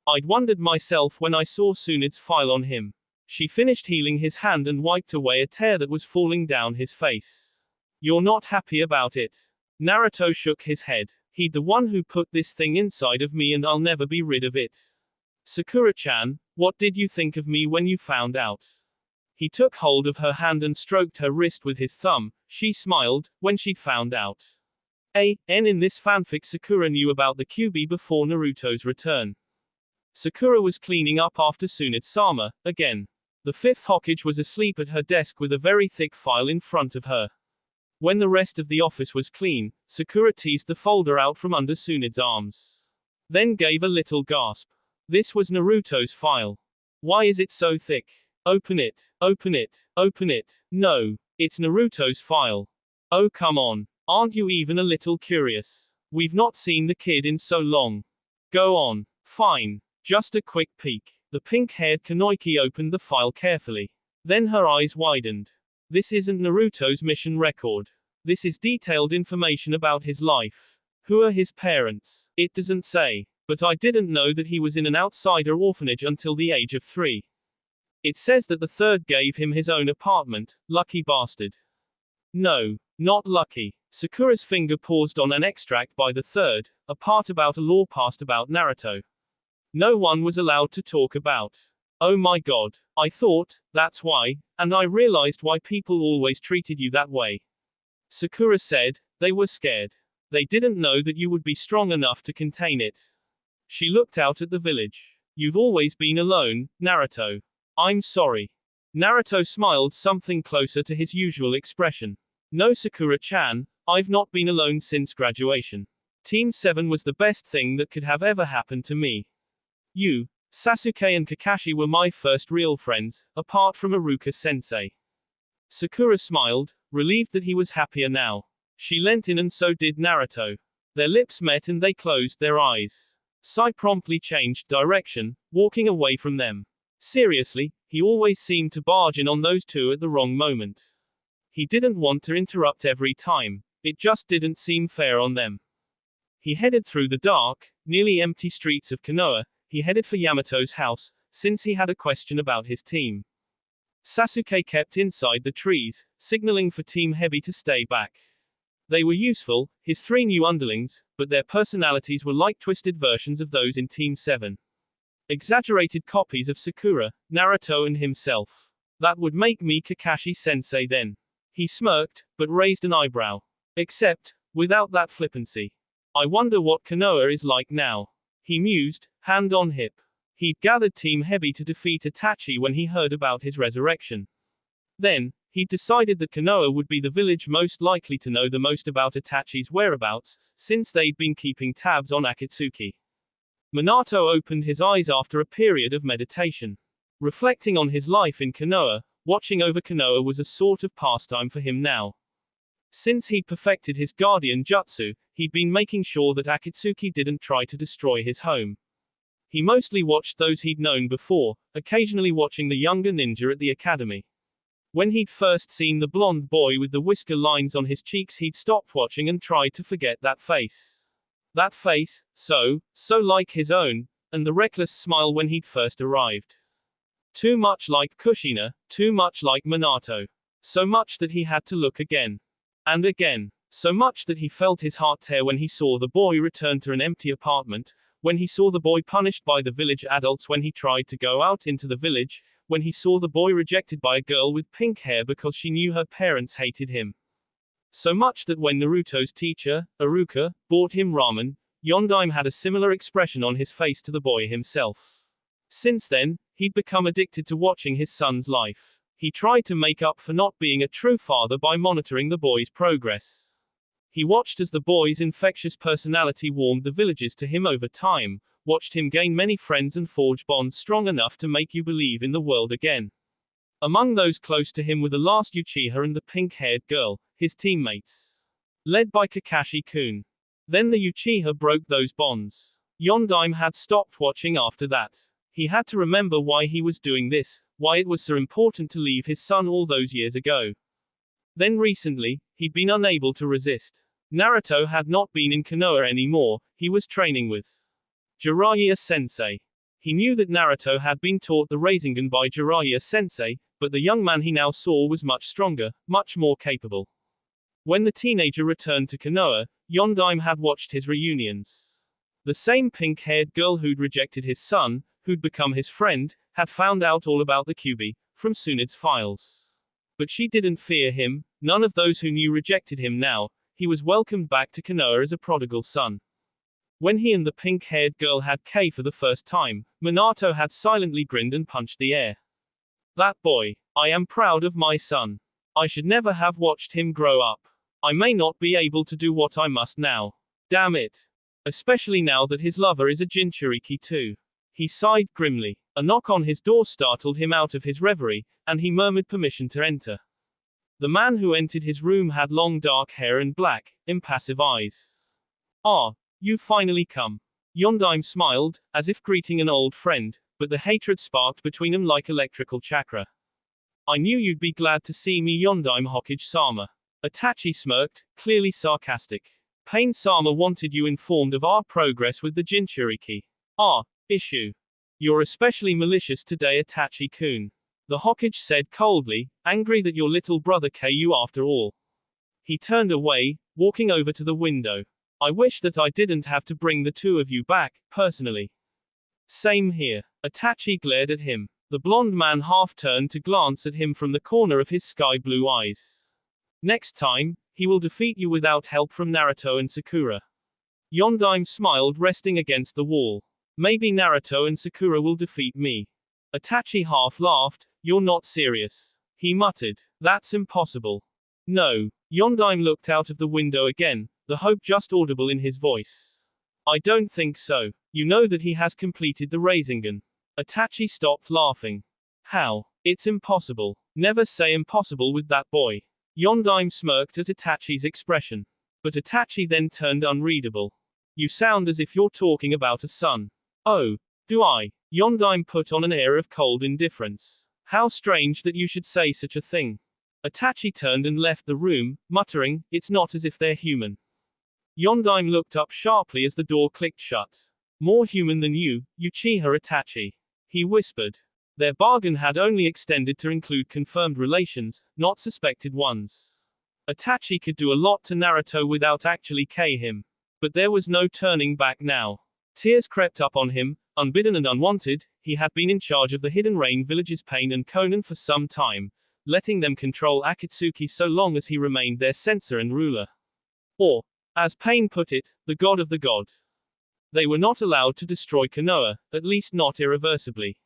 [SPEAKER 1] I'd wondered myself when I saw Tsunade's file on him. She finished healing his hand and wiped away a tear that was falling down his face. You're not happy about it? Naruto shook his head. He's the one who put this thing inside of me and I'll never be rid of it. Sakura-chan, what did you think of me when you found out? He took hold of her hand and stroked her wrist with his thumb. She smiled when she'd found out. In this fanfic, Sakura knew about the Kyuubi before Naruto's return. Sakura was cleaning up after Tsunade-sama, again. The fifth Hokage was asleep at her desk with a very thick file in front of her. When the rest of the office was clean, Sakura teased the folder out from under Tsunade's arms. Then gave a little gasp. This was Naruto's file. Why is it so thick? Open it, open it, open it. No, it's Naruto's file. Oh come on. Aren't you even a little curious? We've not seen the kid in so long. Go on. Fine. Just a quick peek. The pink-haired Kunoichi opened the file carefully. Then her eyes widened. This isn't Naruto's mission record. This is detailed information about his life. Who are his parents? It doesn't say. But I didn't know that he was in an outsider orphanage until the age of 3. It says that the third gave him his own apartment. Lucky bastard. No, not lucky. Sakura's finger paused on an extract by the third, a part about a law passed about Naruto. No one was allowed to talk about. Oh my god. I thought, that's why, and I realized why people always treated you that way. Sakura said, they were scared. They didn't know that you would be strong enough to contain it. She looked out at the village. You've always been alone, Naruto. I'm sorry. Naruto smiled, something closer to his usual expression. No, Sakura-chan, I've not been alone since graduation. Team 7 was the best thing that could have ever happened to me. You, Sasuke and Kakashi were my first real friends, apart from Iruka-sensei. Sakura smiled, relieved that he was happier now. She leant in and so did Naruto. Their lips met and they closed their eyes. Sai promptly changed direction, walking away from them. Seriously, he always seemed to barge in on those two at the wrong moment. He didn't want to interrupt every time. It just didn't seem fair on them. He headed through the dark, nearly empty streets of Konoha. He headed for Yamato's house, since he had a question about his team. Sasuke kept inside the trees, signaling for Team Heavy to stay back. They were useful, his 3 new underlings, but their personalities were like twisted versions of those in Team 7. Exaggerated copies of Sakura, Naruto and himself. That would make me Kakashi-sensei then. He smirked, but raised an eyebrow. Except, without that flippancy. I wonder what Konoha is like now. He mused, hand on hip. He'd gathered Team Heavy to defeat Itachi when he heard about his resurrection. Then, he'd decided that Konoha would be the village most likely to know the most about Itachi's whereabouts, since they'd been keeping tabs on Akatsuki. Minato opened his eyes after a period of meditation. Reflecting on his life in Konoha, watching over Konoha was a sort of pastime for him now. Since he'd perfected his guardian jutsu, he'd been making sure that Akatsuki didn't try to destroy his home. He mostly watched those he'd known before, occasionally watching the younger ninja at the academy. When he'd first seen the blonde boy with the whisker lines on his cheeks, he'd stopped watching and tried to forget that face. That face, so like his own, and the reckless smile when he'd first arrived. Too much like Kushina, too much like Minato. So much that he had to look again. And again. So much that he felt his heart tear when he saw the boy return to an empty apartment, when he saw the boy punished by the village adults when he tried to go out into the village, when he saw the boy rejected by a girl with pink hair because she knew her parents hated him. So much that when Naruto's teacher, Iruka, bought him ramen, Yondaime had a similar expression on his face to the boy himself. Since then, he'd become addicted to watching his son's life. He tried to make up for not being a true father by monitoring the boy's progress. He watched as the boy's infectious personality warmed the villagers to him over time, watched him gain many friends and forge bonds strong enough to make you believe in the world again. Among those close to him were the last Uchiha and the pink-haired girl, his teammates. Led by Kakashi-kun. Then the Uchiha broke those bonds. Yondaime had stopped watching after that. He had to remember why he was doing this, why it was so important to leave his son all those years ago. Then recently, he'd been unable to resist. Naruto had not been in Konoha anymore, he was training with Jiraiya-sensei. He knew that Naruto had been taught the Rasengan by Jiraiya-sensei, but the young man he now saw was much stronger, much more capable. When the teenager returned to Konoha, Yondaime had watched his reunions. The same pink-haired girl who'd rejected his son, who'd become his friend, had found out all about the Kyuubi, from Tsunde's files. But she didn't fear him, none of those who knew rejected him now, he was welcomed back to Konoha as a prodigal son. When he and the pink-haired girl had K for the first time, Minato had silently grinned and punched the air. That boy. I am proud of my son. I should never have watched him grow up. I may not be able to do what I must now. Damn it. Especially now that his lover is a Jinchuuriki too. He sighed grimly. A knock on his door startled him out of his reverie, and he murmured permission to enter. The man who entered his room had long dark hair and black, impassive eyes. Ah, you've finally come. Yondaime smiled, as if greeting an old friend, but the hatred sparked between them like electrical chakra. I knew you'd be glad to see me, Yondaime Hokage-sama. Itachi smirked, clearly sarcastic. Pain-sama wanted you informed of our progress with the Jinchuuriki. Ah, issue. You're especially malicious today, Itachi-kun. The Hokage said coldly, angry that your little brother KU after all. He turned away, walking over to the window. I wish that I didn't have to bring the two of you back, personally. Same here. Itachi glared at him. The blonde man half turned to glance at him from the corner of his sky-blue eyes. Next time, he will defeat you without help from Naruto and Sakura. Yondaime smiled, resting against the wall. Maybe Naruto and Sakura will defeat me. Itachi half laughed. You're not serious. He muttered. That's impossible. No. Yondaime looked out of the window again, the hope just audible in his voice. I don't think so. You know that he has completed the Rasengan. Itachi stopped laughing. How? It's impossible. Never say impossible with that boy. Yondaime smirked at Itachi's expression. But Itachi then turned unreadable. You sound as if you're talking about a son. Oh, do I? Yondaime put on an air of cold indifference. How strange that you should say such a thing. Itachi turned and left the room, muttering, it's not as if they're human. Yondaime looked up sharply as the door clicked shut. More human than you, Uchiha Itachi. He whispered. Their bargain had only extended to include confirmed relations, not suspected ones. Itachi could do a lot to Naruto without actually killing him. But there was no turning back now. Tears crept up on him, unbidden and unwanted. He had been in charge of the Hidden Rain villages Pain and Konan for some time, letting them control Akatsuki so long as he remained their censor and ruler. Or, as Pain put it, the god of the god. They were not allowed to destroy Konoha, at least not irreversibly.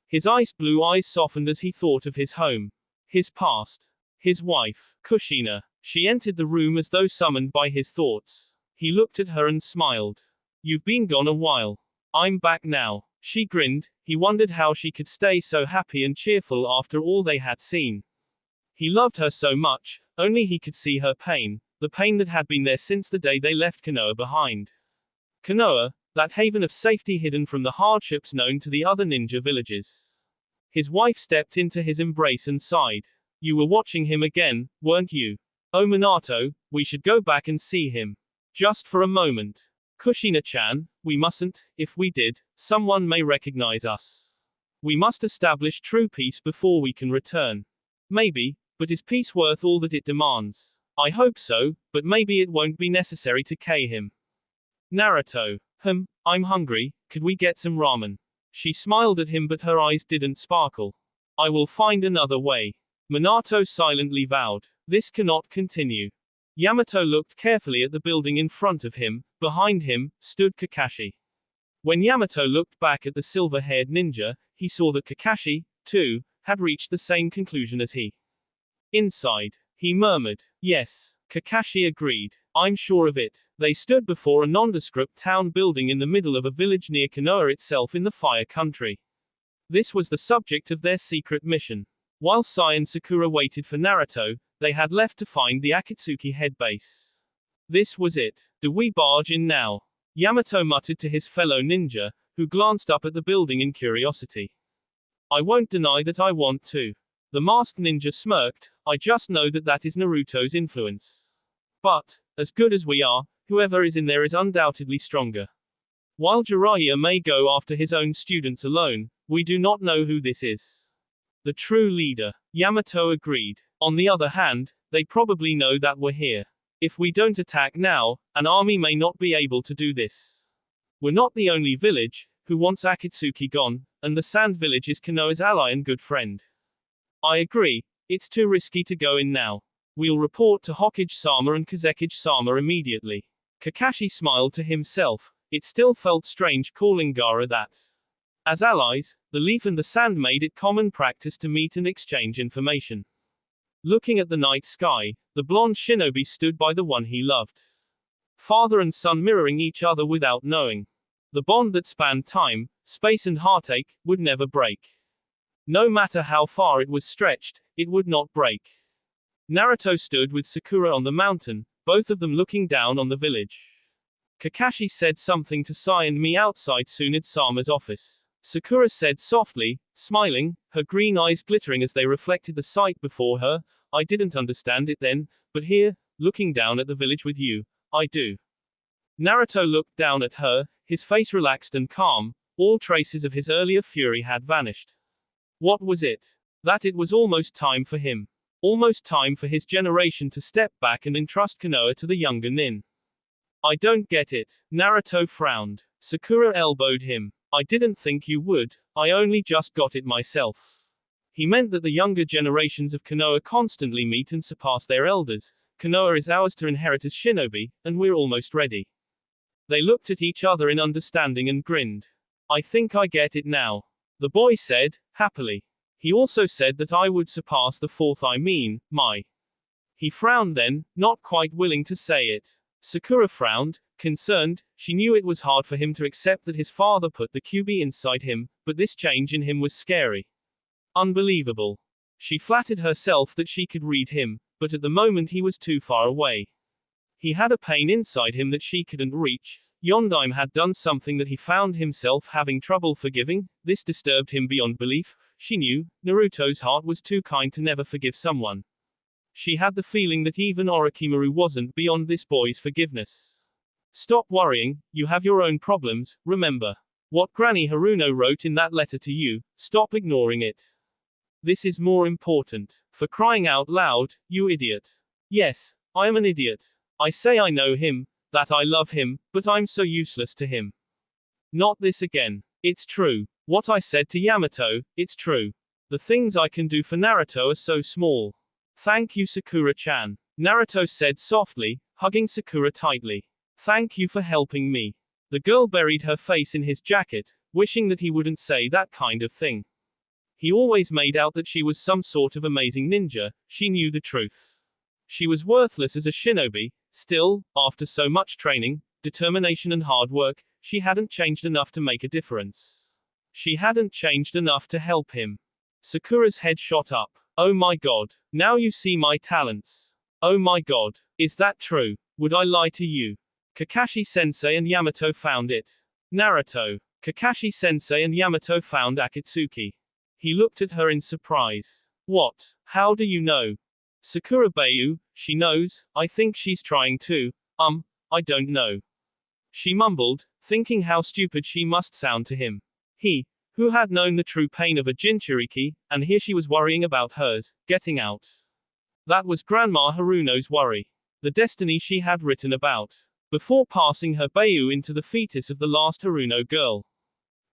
[SPEAKER 1] His ice-blue eyes softened as he thought of his home. His past. His wife, Kushina. She entered the room as though summoned by his thoughts. He looked at her and smiled. You've been gone a while. I'm back now. She grinned. He wondered how she could stay so happy and cheerful after all they had seen. He loved her so much, only he could see her pain, the pain that had been there since the day they left Konoha behind. Konoha, that haven of safety hidden from the hardships known to the other ninja villages. His wife stepped into his embrace and sighed. You were watching him again, weren't you? Oh Minato, we should go back and see him. Just for a moment. Kushina-chan, we mustn't, if we did, someone may recognize us. We must establish true peace before we can return. Maybe, but is peace worth all that it demands? I hope so, but maybe it won't be necessary to kill him. Naruto. I'm hungry, could we get some ramen? She smiled at him but her eyes didn't sparkle. I will find another way. Minato silently vowed. This cannot continue. Yamato looked carefully at the building in front of him. Behind him, stood Kakashi. When Yamato looked back at the silver-haired ninja, he saw that Kakashi, too, had reached the same conclusion as he. Inside, he murmured. Yes. Kakashi agreed. I'm sure of it. They stood before a nondescript town building in the middle of a village near Konoha itself in the Fire Country. This was the subject of their secret mission. While Sai and Sakura waited for Naruto, they had left to find the Akatsuki head base. This was it. Do we barge in now? Yamato muttered to his fellow ninja, who glanced up at the building in curiosity. I won't deny that I want to. The masked ninja smirked. I just know that that is Naruto's influence. But, as good as we are, whoever is in there is undoubtedly stronger. While Jiraiya may go after his own students alone, we do not know who this is. The true leader. Yamato agreed. On the other hand, they probably know that we're here. If we don't attack now, an army may not be able to do this. We're not the only village who wants Akatsuki gone, and the Sand Village is Konoha's ally and good friend. I agree, it's too risky to go in now. We'll report to Hokage-sama and Kazekage-sama immediately. Kakashi smiled to himself. It still felt strange calling Gaara that. As allies, the Leaf and the Sand made it common practice to meet and exchange information. Looking at the night sky, the blonde shinobi stood by the one he loved. Father and son mirroring each other without knowing. The bond that spanned time, space and heartache, would never break. No matter how far it was stretched, it would not break. Naruto stood with Sakura on the mountain, both of them looking down on the village. Kakashi said something to Sai and me outside Tsunade-sama's office. Sakura said softly, smiling, her green eyes glittering as they reflected the sight before her, I didn't understand it then, but here, looking down at the village with you, I do. Naruto looked down at her, his face relaxed and calm, all traces of his earlier fury had vanished. What was it? That it was almost time for him. Almost time for his generation to step back and entrust Konoha to the younger Nin. I don't get it. Naruto frowned. Sakura elbowed him. I didn't think you would, I only just got it myself. He meant that the younger generations of Konoha constantly meet and surpass their elders. Konoha is ours to inherit as shinobi, and we're almost ready. They looked at each other in understanding and grinned. I think I get it now. The boy said, happily. He also said that I would surpass the fourth my. He frowned then, not quite willing to say it. Sakura frowned, concerned, she knew it was hard for him to accept that his father put the QB inside him, but this change in him was scary. Unbelievable. She flattered herself that she could read him, but at the moment he was too far away. He had a pain inside him that she couldn't reach. Yondaime had done something that he found himself having trouble forgiving. This disturbed him beyond belief. She knew, Naruto's heart was too kind to never forgive someone. She had the feeling that even Orochimaru wasn't beyond this boy's forgiveness. Stop worrying, you have your own problems, remember. What Granny Haruno wrote in that letter to you, stop ignoring it. This is more important. For crying out loud, you idiot. Yes, I am an idiot. I say I know him, that I love him, but I'm so useless to him. Not this again. It's true. What I said to Yamato, it's true. The things I can do for Naruto are so small. Thank you Sakura-chan. Naruto said softly, hugging Sakura tightly. Thank you for helping me. The girl buried her face in his jacket, wishing that he wouldn't say that kind of thing. He always made out that she was some sort of amazing ninja, she knew the truth. She was worthless as a shinobi, still, after so much training, determination and hard work, she hadn't changed enough to make a difference. She hadn't changed enough to help him. Sakura's head shot up. Oh my god. Now you see my talents. Oh my god. Is that true? Would I lie to you? Kakashi-sensei and Yamato found it. Naruto. Kakashi-sensei and Yamato found Akatsuki. He looked at her in surprise. What? How do you know? Sakura Bayu, she knows, I think she's trying to. I don't know. She mumbled, thinking how stupid she must sound to him. He, who had known the true pain of a Jinchuuriki, and here she was worrying about hers, getting out. That was Grandma Haruno's worry. The destiny she had written about. Before passing her Bayu into the fetus of the last Haruno girl.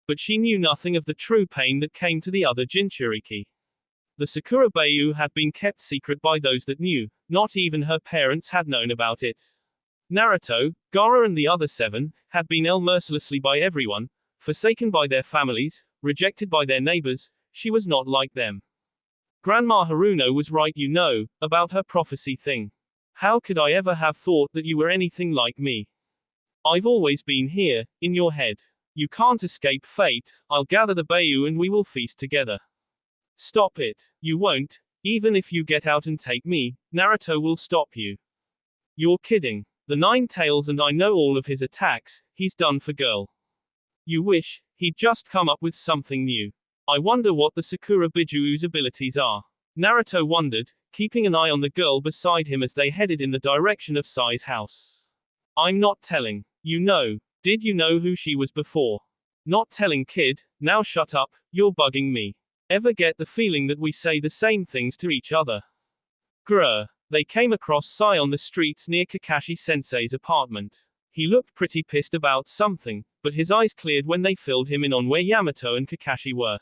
[SPEAKER 1] But she knew nothing of the true pain that came to the other Jinchuuriki. The Sakura Bayu had been kept secret by those that knew, not even her parents had known about it. Naruto, Gaara and the other 7, had been ill mercilessly by everyone, forsaken by their families, rejected by their neighbors. She was not like them. Grandma Haruno was right, you know, about her prophecy thing. How could I ever have thought that you were anything like me? I've always been here, in your head. You can't escape fate. I'll gather the Bayu and we will feast together. Stop it. You won't. Even if you get out and take me, Naruto will stop you. You're kidding. The 9 tails and I know all of his attacks. He's done for girl. You wish he'd just come up with something new. I wonder what the Sakura Bijuu's abilities are. Naruto wondered, keeping an eye on the girl beside him as they headed in the direction of Sai's house. I'm not telling. You know. Did you know who she was before? Not telling, kid. Now shut up. You're bugging me. Ever get the feeling that we say the same things to each other? Grr. They came across Sai on the streets near Kakashi-sensei's apartment. He looked pretty pissed about something, but his eyes cleared when they filled him in on where Yamato and Kakashi were.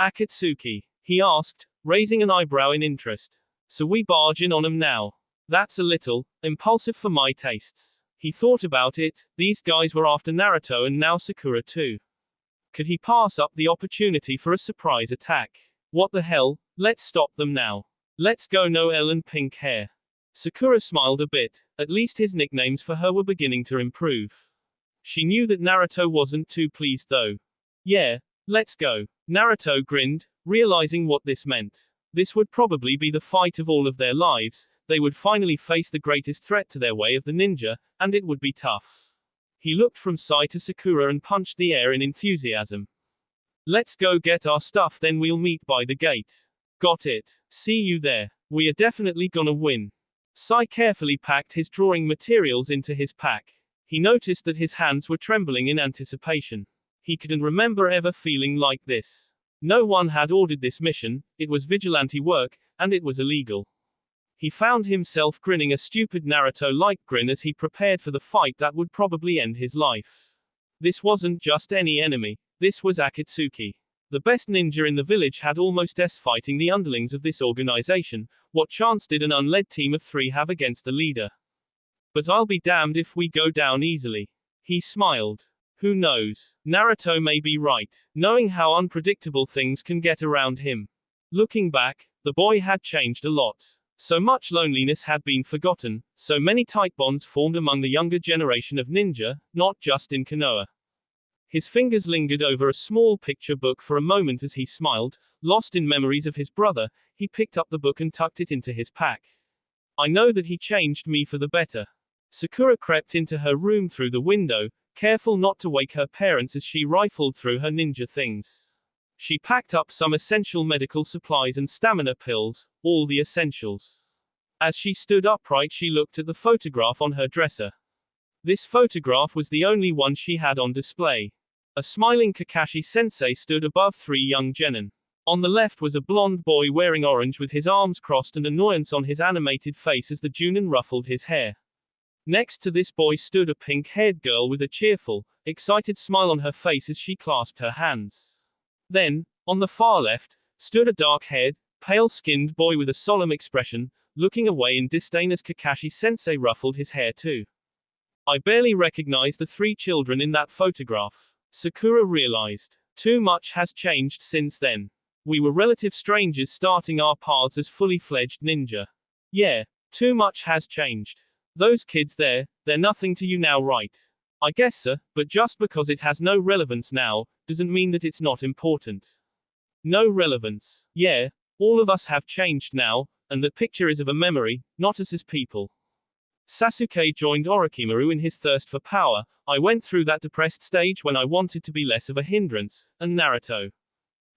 [SPEAKER 1] Akatsuki? He asked, raising an eyebrow in interest. So we barge in on 'em now. That's a little impulsive for my tastes. He thought about it. These guys were after Naruto and now Sakura too. Could he pass up the opportunity for a surprise attack? What the hell? Let's stop them now. Let's go Noel and pink hair. Sakura smiled a bit. At least his nicknames for her were beginning to improve. She knew that Naruto wasn't too pleased though. Yeah, let's go. Naruto grinned, realizing what this meant. This would probably be the fight of all of their lives. They would finally face the greatest threat to their way of the ninja, and it would be tough. He looked from Sai to Sakura and punched the air in enthusiasm. Let's go get our stuff, then we'll meet by the gate. Got it. See you there. We are definitely gonna win. Sai carefully packed his drawing materials into his pack. He noticed that his hands were trembling in anticipation. He couldn't remember ever feeling like this. No one had ordered this mission, it was vigilante work, and it was illegal. He found himself grinning a stupid Naruto-like grin as he prepared for the fight that would probably end his life. This wasn't just any enemy. This was Akatsuki. The best ninja in the village had almost fighting the underlings of this organization. What chance did an unled team of 3 have against the leader? But I'll be damned if we go down easily. He smiled. Who knows? Naruto may be right, knowing how unpredictable things can get around him. Looking back, the boy had changed a lot. So much loneliness had been forgotten, so many tight bonds formed among the younger generation of ninja, not just in Konoha. His fingers lingered over a small picture book for a moment as he smiled, lost in memories of his brother. He picked up the book and tucked it into his pack. I know that he changed me for the better. Sakura crept into her room through the window, careful not to wake her parents as she rifled through her ninja things. She packed up some essential medical supplies and stamina pills, all the essentials. As she stood upright, she looked at the photograph on her dresser. This photograph was the only one she had on display. A smiling Kakashi-sensei stood above 3 young genin. On the left was a blonde boy wearing orange with his arms crossed and annoyance on his animated face as the junin ruffled his hair. Next to this boy stood a pink-haired girl with a cheerful, excited smile on her face as she clasped her hands. Then, on the far left, stood a dark-haired, pale-skinned boy with a solemn expression, looking away in disdain as Kakashi-sensei ruffled his hair too. I barely recognized the 3 children in that photograph. Sakura realized. Too much has changed since then. We were relative strangers starting our paths as fully-fledged ninja. Yeah, too much has changed. Those kids there, they're nothing to you now, right? I guess so, but just because it has no relevance now, doesn't mean that it's not important. No relevance. Yeah, all of us have changed now, and that picture is of a memory, not us as people. Sasuke joined Orochimaru in his thirst for power. I went through that depressed stage when I wanted to be less of a hindrance, and Naruto.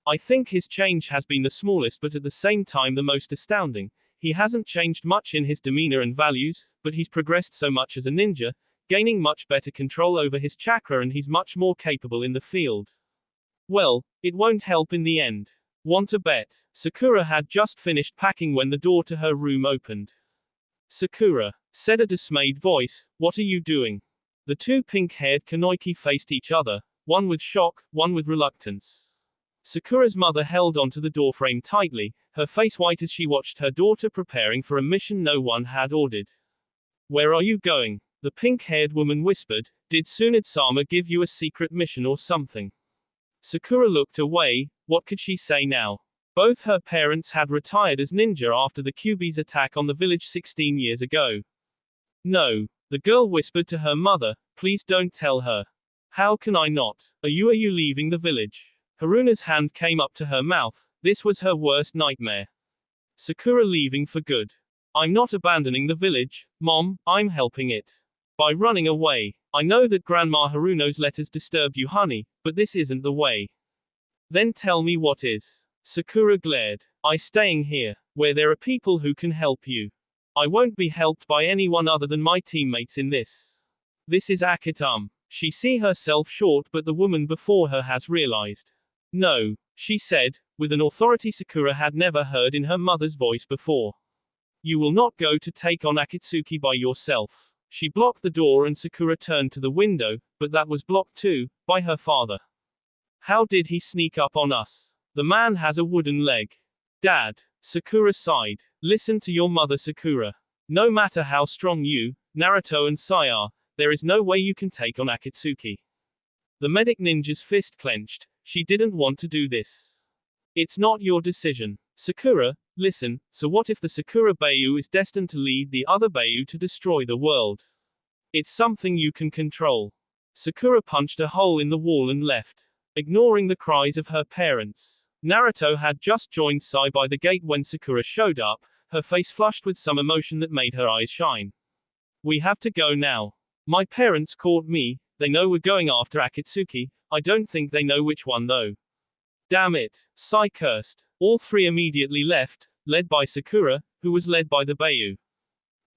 [SPEAKER 1] I think his change has been the smallest but at the same time the most astounding. He hasn't changed much in his demeanor and values, but he's progressed so much as a ninja, gaining much better control over his chakra, and he's much more capable in the field. Well, it won't help in the end. Want to bet? Sakura had just finished packing when the door to her room opened. Sakura, said a dismayed voice, what are you doing? The two pink-haired Kunoichi faced each other, one with shock, one with reluctance. Sakura's mother held onto the doorframe tightly, her face white as she watched her daughter preparing for a mission no one had ordered. Where are you going? The pink-haired woman whispered, did Tsunade-sama give you a secret mission or something? Sakura looked away, what could she say now? Both her parents had retired as ninja after the Kyuubi's attack on the village 16 years ago. No. The girl whispered to her mother, please don't tell her. How can I not? Are you leaving the village? Haruna's hand came up to her mouth, this was her worst nightmare. Sakura leaving for good. I'm not abandoning the village, Mom, I'm helping it. By running away. I know that Grandma Haruno's letters disturbed you, honey, but this isn't the way. Then tell me what is. Sakura glared. I staying here, where there are people who can help you. I won't be helped by anyone other than my teammates in this. This is Akita. She see herself short, but the woman before her has realized. No, she said, with an authority Sakura had never heard in her mother's voice before. You will not go to take on Akatsuki by yourself. She blocked the door and Sakura turned to the window, but that was blocked too, by her father. How did he sneak up on us? The man has a wooden leg. Dad. Sakura sighed. Listen to your mother, Sakura. No matter how strong you, Naruto and Sai are, there is no way you can take on Akatsuki. The medic ninja's fist clenched. She didn't want to do this. It's not your decision. Sakura, listen, so what if the Sakura Bayou is destined to lead the other Bayou to destroy the world? It's something you can control. Sakura punched a hole in the wall and left, ignoring the cries of her parents. Naruto had just joined Sai by the gate when Sakura showed up, her face flushed with some emotion that made her eyes shine. We have to go now. My parents caught me, they know we're going after Akatsuki, I don't think they know which one though. Damn it, Sai cursed. All three immediately left, led by Sakura, who was led by the Bayou.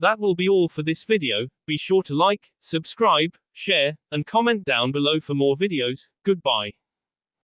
[SPEAKER 1] That will be all for this video, be sure to like, subscribe, share, and comment down below for more videos, goodbye.